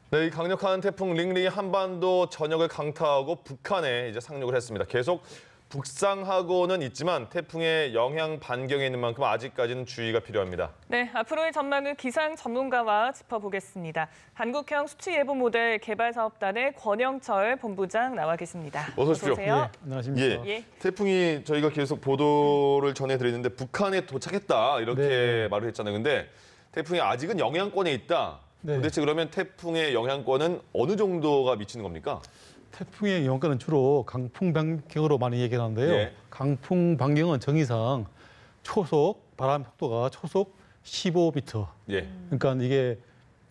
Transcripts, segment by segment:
네, 이 강력한 태풍 링링이 한반도 전역을 강타하고 북한에 이제 상륙을 했습니다. 계속 북상하고는 있지만 태풍의 영향 반경에 있는 만큼 아직까지는 주의가 필요합니다. 네, 앞으로의 전망을 기상 전문가와 짚어보겠습니다. 한국형 수치예보 모델 개발사업단의 권영철 본부장 나와 계십니다. 어서 오십시오. 어서 오세요. 예, 안녕하십니까. 예. 태풍이 저희가 계속 보도를 전해드리는데 북한에 도착했다 이렇게 네. 말을 했잖아요. 근데 태풍이 아직은 영향권에 있다. 네. 도대체 그러면 태풍의 영향권은 어느 정도가 미치는 겁니까? 태풍의 영향권은 주로 강풍 반경으로 많이 얘기하는데요. 예. 강풍 반경은 정의상 초속 바람 속도가 초속 15m. 예. 그러니까 이게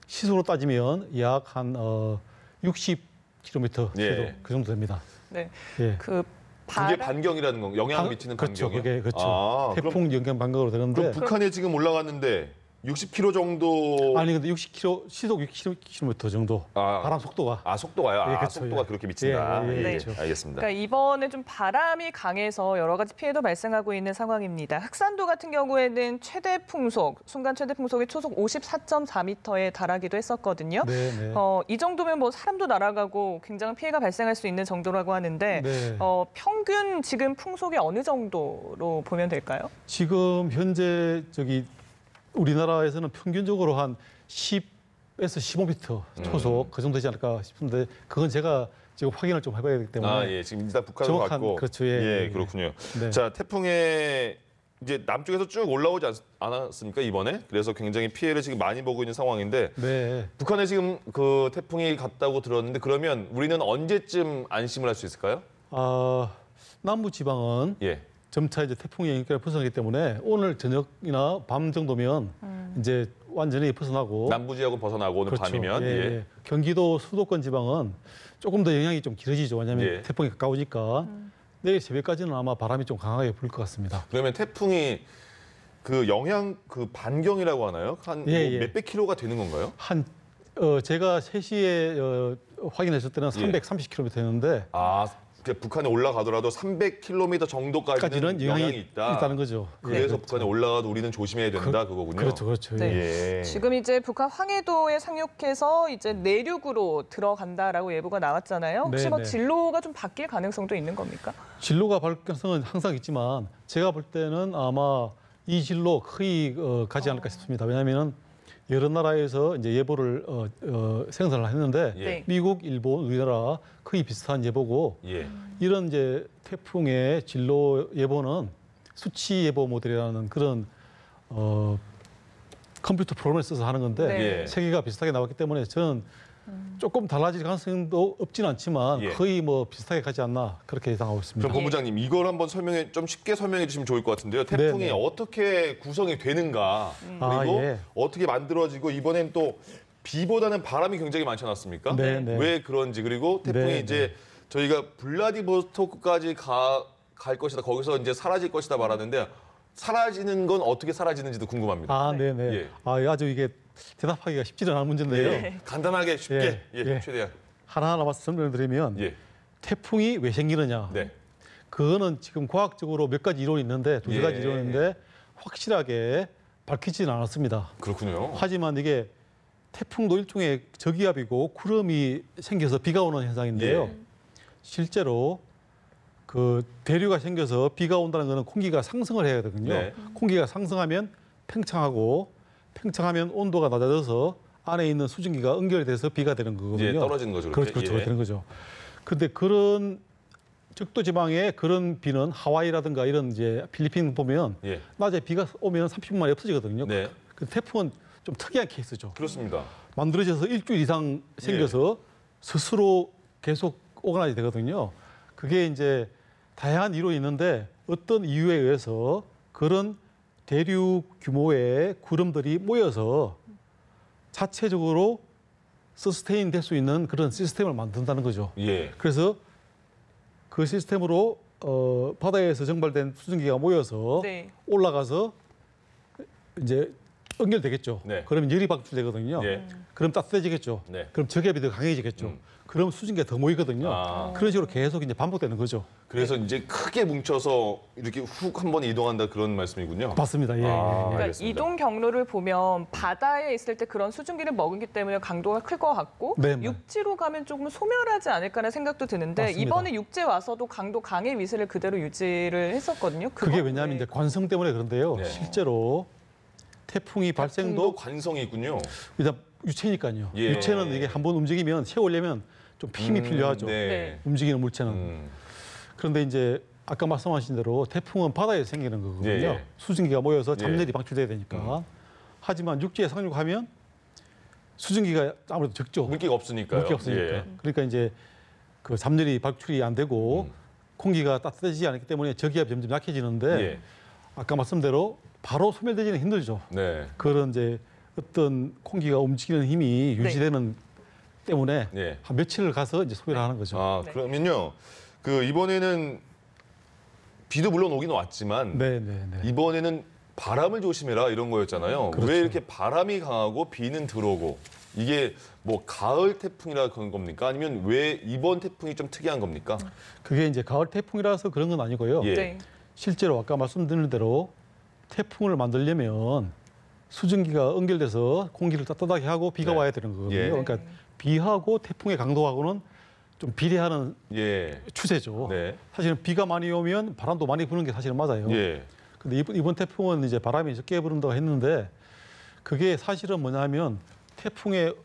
시속으로 따지면 약 한 60km 예. 그 정도 됩니다. 네, 예. 그 그게 반경이라는 건 영향 미치는 그렇죠. 반경이요? 그게 그렇죠. 아, 태풍 영향 반경으로 되는데 그럼 북한에 지금 올라갔는데 60km 정도. 아니 근데 60km 시속 60km 정도 아. 바람 속도가 속도가요? 예, 그렇죠. 속도가 예. 그렇게 미친다. 예, 예, 네. 그렇죠. 알겠습니다. 그러니까 이번에 좀 바람이 강해서 여러 가지 피해도 발생하고 있는 상황입니다. 흑산도 같은 경우에는 최대 풍속, 순간 최대 풍속이 초속 54.4m에 달하기도 했었거든요. 네, 네. 이 정도면 뭐 사람도 날아가고 굉장한 피해가 발생할 수 있는 정도라고 하는데 네. 평균 지금 풍속이 어느 정도로 보면 될까요? 지금 현재 우리나라에서는 평균적으로 한 10에서 15m 초속 그 정도 되지 않을까 싶은데 그건 제가 지금 확인을 좀 해봐야 되기 때문에 예. 지금 일단 북한으로 정확한, 갔고. 그렇죠. 예, 예. 그렇군요. 네. 자, 태풍에 이제 남쪽에서 쭉 올라오지 않았습니까, 이번에? 그래서 굉장히 피해를 지금 많이 보고 있는 상황인데 네. 북한에 지금 그 태풍이 갔다고 들었는데 그러면 우리는 언제쯤 안심을 할 수 있을까요? 남부 지방은 예. 점차 이제 태풍의 영향을 벗어나기 때문에 오늘 저녁이나 밤 정도면 이제 완전히 벗어나고 남부 지역은 벗어나고 오늘 그렇죠. 밤이면 예, 예. 경기도 수도권 지방은 조금 더 영향이 좀 길어지죠. 왜냐하면 예. 태풍이 가까우니까 내일 새벽까지는 아마 바람이 좀 강하게 불 것 같습니다. 그러면 태풍이 그 영향 그 반경이라고 하나요? 한 예, 뭐 예. 몇백 킬로가 되는 건가요? 제가 3시에 확인했을 때는 330km였는데 북한에 올라가더라도 300km 정도까지는 까지는 영향이 있다. 있다는 거죠. 그래서 예, 그렇죠. 북한에 올라가도 우리는 조심해야 된다 그거군요. 그렇죠, 그렇죠. 네. 예. 지금 이제 북한 황해도에 상륙해서 이제 내륙으로 들어간다라고 예보가 나왔잖아요. 혹시 네, 뭐 네. 진로가 좀 바뀔 가능성도 있는 겁니까? 진로가 바뀔 가능성은 항상 있지만 제가 볼 때는 아마 이 진로 거의 가지 않을까 싶습니다. 왜냐하면 여러 나라에서 이제 예보를 생산을 했는데 예. 미국, 일본, 우리나라 거의 비슷한 예보고 예. 이런 이제 태풍의 진로 예보는 수치 예보 모델이라는 그런 컴퓨터 프로그램을 써서 하는 건데 네. 예. 세계가 비슷하게 나왔기 때문에 저는 조금 달라질 가능성도 없진 않지만 예. 거의 뭐 비슷하게 가지 않나 그렇게 예상하고 있습니다. 그럼 본부장님 이걸 한번 좀 쉽게 설명해 주시면 좋을 것 같은데요. 태풍이 네, 네. 어떻게 구성이 되는가 그리고 예. 어떻게 만들어지고 이번엔 또 비보다는 바람이 굉장히 많지 않았습니까? 네, 네. 왜 그런지 그리고 태풍이 네, 이제 저희가 블라디보스토크까지 갈 것이다 거기서 이제 사라질 것이다 말하는데 사라지는 건 어떻게 사라지는지도 궁금합니다. 네네. 예. 아주 이게 대답하기가 쉽지는 않은 문제인데요. 네. 간단하게 쉽게 예. 최대한 하나하나 설명드리면 예. 태풍이 왜 생기느냐. 네. 그거는 지금 과학적으로 몇 가지 이론이 있는데 두세 예. 가지 이론이 있는데 확실하게 밝히지는 않았습니다. 그렇군요. 하지만 이게 태풍도 일종의 저기압이고 구름이 생겨서 비가 오는 현상인데요. 예. 실제로 그 대류가 생겨서 비가 온다는 것은 공기가 상승을 해야 되거든요. 네. 공기가 상승하면 팽창하면 온도가 낮아져서 안에 있는 수증기가 연결돼서 비가 되는 거거든요. 이제 떨어지는 거죠. 그렇게? 그렇죠. 예. 되는 거죠. 근데 그런 적도 지방에 그런 비는 하와이라든가 이런 이제 필리핀 보면 예. 낮에 비가 오면 30분 만에 없어지거든요. 네. 그 태풍은 좀 특이한 케이스죠. 그렇습니다. 만들어져서 일주일 이상 생겨서 스스로 계속 오가나이 되거든요. 그게 이제 다양한 이론이 있는데 어떤 이유에 의해서 그런 대륙 규모의 구름들이 모여서 자체적으로 서스테인 될 수 있는 그런 시스템을 만든다는 거죠. 예. 그래서 그 시스템으로 바다에서 증발된 수증기가 모여서 네. 올라가서 이제 연결되겠죠. 네. 그러면 열이 방출되거든요. 예. 그럼 따뜻해지겠죠. 네. 그럼 저기압이 더 강해지겠죠. 그럼 수증기가 더 모이거든요. 아. 그런 식으로 계속 이제 반복되는 거죠. 그래서 이제 크게 뭉쳐서 이렇게 훅 한 번 이동한다 그런 말씀이군요. 맞습니다. 예, 예, 예. 그러니까 알겠습니다. 이동 경로를 보면 바다에 있을 때 그런 수증기를 먹기 때문에 강도가 클 것 같고 네, 네. 육지로 가면 조금 소멸하지 않을까라는 생각도 드는데 맞습니다. 이번에 육지에 와서도 강도 강의 위세를 그대로 유지를 했었거든요. 그게 왜냐하면 이제 관성 때문에 그런데요. 네. 실제로 태풍이 태풍도 발생도 관성이 있군요. 일단 유체니까요. 예. 유체는 이게 한번 움직이면 세우려면 좀 힘이 필요하죠. 네. 움직이는 물체는. 음. 그런데 이제 아까 말씀하신 대로 태풍은 바다에서 생기는 거거든요. 예. 수증기가 모여서 예. 잡열이 방출돼야 되니까. 하지만 육지에 상륙하면 수증기가 아무래도 적죠. 물기가 없으니까요. 물기 없으니까. 예. 그러니까 이제 그 잡열이 방출이 안 되고 공기가 따뜻해지지 않기 때문에 저기압이 점점 약해지는데 예. 아까 말씀대로 바로 소멸되지는 힘들죠. 네. 그런 이제 어떤 공기가 움직이는 힘이 유지되는 때문에 예. 한 며칠을 가서 이제 소멸을 하는 거죠. 아, 네. 그러면요. 그 이번에는 비도 물론 오긴 왔지만 네, 네, 네. 이번에는 바람을 조심해라 이런 거였잖아요. 그렇죠. 왜 이렇게 바람이 강하고 비는 들어오고 이게 뭐 가을 태풍이라 그런 겁니까? 아니면 왜 이번 태풍이 좀 특이한 겁니까? 그게 이제 가을 태풍이라서 그런 건 아니고요. 예. 네. 실제로 아까 말씀드린 대로 태풍을 만들려면 수증기가 연결돼서 공기를 따뜻하게 하고 비가 네. 와야 되는 거거든요. 예. 그러니까 비하고 태풍의 강도하고는 좀 비례하는 예. 추세죠. 네. 사실은 비가 많이 오면 바람도 많이 부는 게 사실은 맞아요. 예. 근데 이번 태풍은 이제 바람이 적게 부른다고 했는데 그게 사실은 뭐냐면 태풍의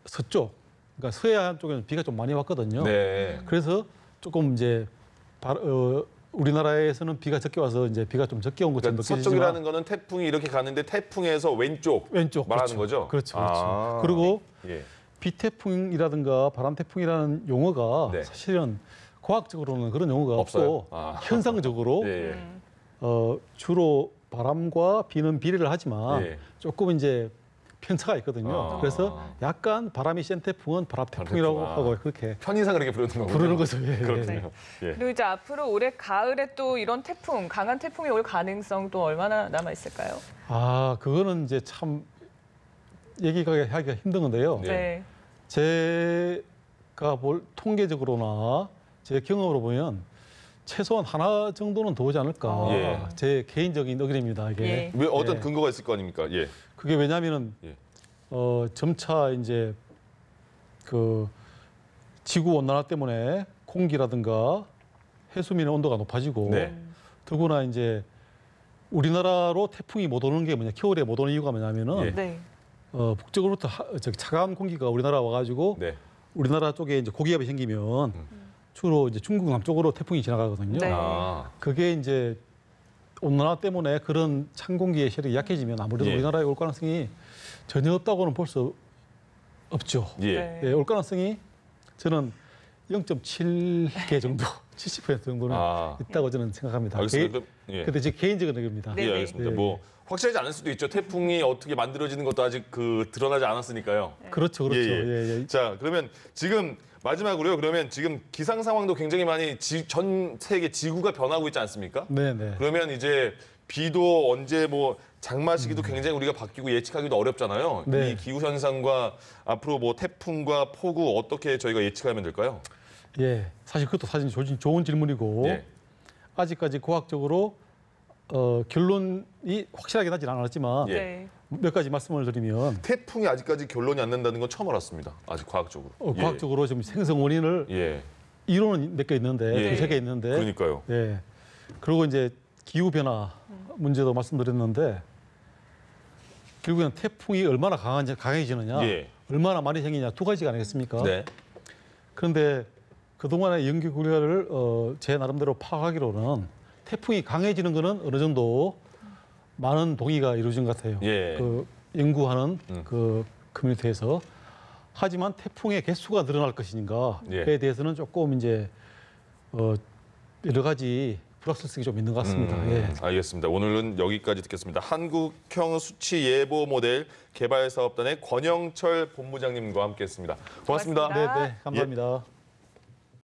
서쪽, 그러니까 서해안 쪽에는 비가 좀 많이 왔거든요. 네. 그래서 조금 이제 우리나라에서는 비가 적게 와서 이제 비가 좀 적게 온 것처럼 그러니까 느껴지지만 서쪽이라는 거는 태풍이 이렇게 가는데 태풍에서 왼쪽 왼쪽 말하는 그렇죠. 거죠? 그렇죠, 그렇죠. 아. 그리고 예. 비태풍이라든가 바람태풍이라는 용어가 네. 사실은 과학적으로는 그런 용어가 없어요? 없고 아. 현상적으로 예. 주로 바람과 비는 비례를 하지만 예. 조금 이제 편차가 있거든요. 아. 그래서 약간 바람이 센 태풍은 바람태풍이라고 바람태풍. 아. 하고 그렇게 편의상 그렇게 부르는 거군요. 부르는 거죠. 예, 예. 그렇군요. 예. 그리고 이제 앞으로 올해 가을에 또 이런 태풍, 강한 태풍이 올 가능성도 얼마나 남아 있을까요? 아, 그거는 이제 참 하기가 힘든 건데요. 네. 제가 볼 통계적으로나 제 경험으로 보면 최소한 하나 정도는 더 오지 않을까. 예. 제 개인적인 의견입니다. 이게. 예. 왜 어떤 예. 근거가 있을 거 아닙니까? 예. 그게 왜냐하면은 예. 점차 이제 그 지구 온난화 때문에 공기라든가 해수면의 온도가 높아지고 네. 더구나 이제 우리나라로 태풍이 못 오는 게 뭐냐, 겨울에 못 오는 이유가 뭐냐면은 예. 네. 북쪽으로부터 차가운 공기가 우리나라 와가지고 네. 우리나라 쪽에 이제 고기압이 생기면 주로 이제 중국 남쪽으로 태풍이 지나가거든요. 네. 아. 그게 이제 온난화 때문에 그런 찬 공기의 세력이 약해지면 아무래도 예. 우리나라에 올 가능성이 전혀 없다고는 볼 수 없죠. 예. 네. 예, 올 가능성이 저는 0.7개 정도, 70% 정도는 아. 있다고 저는 생각합니다. 알겠습니다. 그럼, 예. 근데 제 개인적인 의견입니다. 네. 예, 알겠습니다. 네. 뭐 확실하지 않을 수도 있죠. 태풍이 어떻게 만들어지는 것도 아직 드러나지 않았으니까요. 그렇죠, 그렇죠. 예, 예. 예, 예. 자, 그러면 지금 마지막으로요. 그러면 지금 기상 상황도 굉장히 많이 전 세계 지구가 변하고 있지 않습니까? 네, 네. 그러면 이제 비도 언제 뭐 장마 시기도 굉장히 우리가 바뀌고 예측하기도 어렵잖아요. 네. 이 기후 현상과 앞으로 뭐 태풍과 폭우 어떻게 저희가 예측하면 될까요? 예, 사실 그것도 사실 좋은 질문이고 예. 아직까지 과학적으로 결론이 확실하게 나진 않았지만 예. 네. 몇 가지 말씀을 드리면 태풍이 아직까지 결론이 안 난다는 건 처음 알았습니다. 아직 과학적으로. 과학적으로 지금 생성 원인을 예. 이론은 몇 개 있는데 예. 두세 개 있는데 그러니까요. 예. 그리고 이제 기후 변화 문제도 말씀드렸는데 결국에는 태풍이 얼마나 강해지느냐, 예. 얼마나 많이 생기냐 두 가지가 아니겠습니까? 네. 그런데 그동안의 연구 결과를 제 나름대로 파악하기로는 태풍이 강해지는 거는 어느 정도 많은 동의가 이루어진 것 같아요. 예. 그 연구하는 그 커뮤니티에서. 하지만 태풍의 개수가 늘어날 것인가에 예. 대해서는 조금 이제 여러 가지 불확실성이 좀 있는 것 같습니다. 예. 알겠습니다. 오늘은 여기까지 듣겠습니다. 한국형 수치 예보 모델 개발 사업단의 권영철 본부장님과 함께했습니다. 고맙습니다. 고맙습니다. 네, 네, 감사합니다.